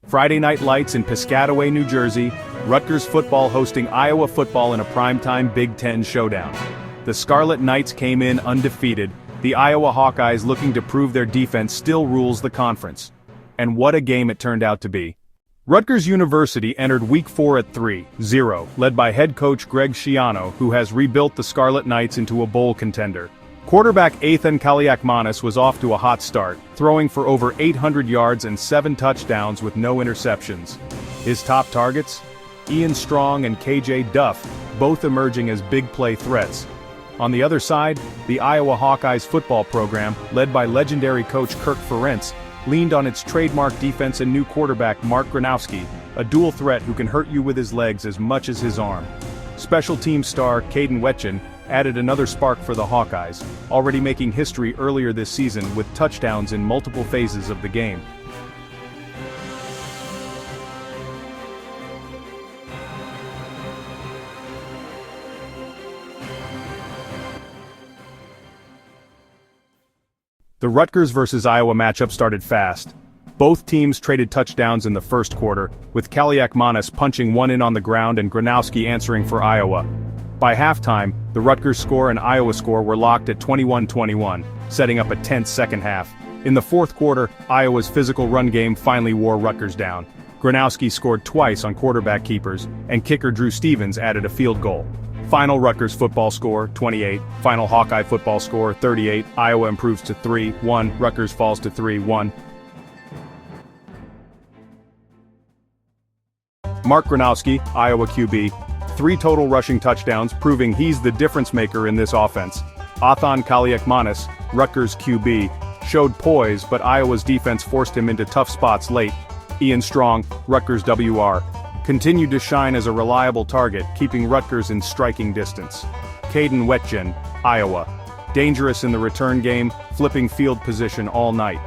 Friday Night Lights in Piscataway, New Jersey, Rutgers football hosting Iowa football in a primetime Big Ten showdown. The Scarlet Knights came in undefeated. The Iowa Hawkeyes, looking to prove their defense, still rules the conference. And what a game it turned out to be. Rutgers University entered Week 4 at 3-0, led by head coach Greg Schiano, who has rebuilt the Scarlet Knights into a bowl contender. Quarterback Ethan Kaliakmanis was off to a hot start, throwing for over 800 yards and 7 touchdowns with no interceptions. His top targets? Ian Strong and KJ Duff, both emerging as big play threats. On the other side, the Iowa Hawkeyes football program, led by legendary coach Kirk Ferentz, leaned on its trademark defense and new quarterback Mark Gronowski, a dual threat who can hurt you with his legs as much as his arm. Special team star Caden Wetjen added another spark for the Hawkeyes, already making history earlier this season with touchdowns in multiple phases of the game. The Rutgers vs. Iowa matchup started fast. Both teams traded touchdowns in the first quarter, with Kaliakmanis punching one in on the ground and Gronowski answering for Iowa. By halftime, the Rutgers score and Iowa score were locked at 21-21, setting up a tense second half. In the fourth quarter, Iowa's physical run game finally wore Rutgers down. Gronowski scored twice on quarterback keepers, and kicker Drew Stevens added a field goal. Final Rutgers football score, 28. Final Hawkeye football score, 38. Iowa improves to 3-1. Rutgers falls to 3-1. Mark Gronowski, Iowa QB, 3 total rushing touchdowns, proving he's the difference maker in this offense. Ethan Kaliakmanis, Rutgers QB, showed poise, but Iowa's defense forced him into tough spots late. Ian Strong, Rutgers WR, continued to shine as a reliable target, keeping Rutgers in striking distance. Caden Wetjen, Iowa, dangerous in the return game, flipping field position all night.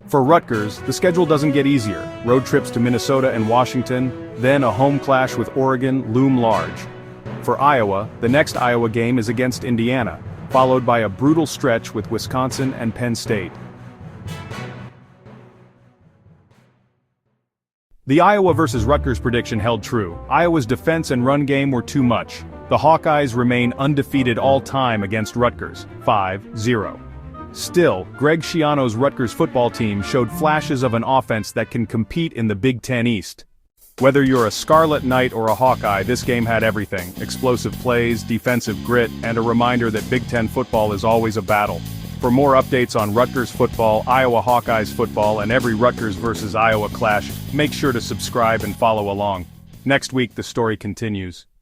For Rutgers, the schedule doesn't get easier. Road trips to Minnesota and Washington, then a home clash with Oregon loom large. For Iowa, the next Iowa game is against Indiana, followed by a brutal stretch with Wisconsin and Penn State. The Iowa vs. Rutgers prediction held true. Iowa's defense and run game were too much. The Hawkeyes remain undefeated all time against Rutgers, 5-0. Still, Greg Schiano's Rutgers football team showed flashes of an offense that can compete in the Big Ten East. Whether you're a Scarlet Knight or a Hawkeye, this game had everything: explosive plays, defensive grit, and a reminder that Big Ten football is always a battle. For more updates on Rutgers football, Iowa Hawkeyes football, and every Rutgers vs. Iowa clash, make sure to subscribe and follow along. Next week the story continues.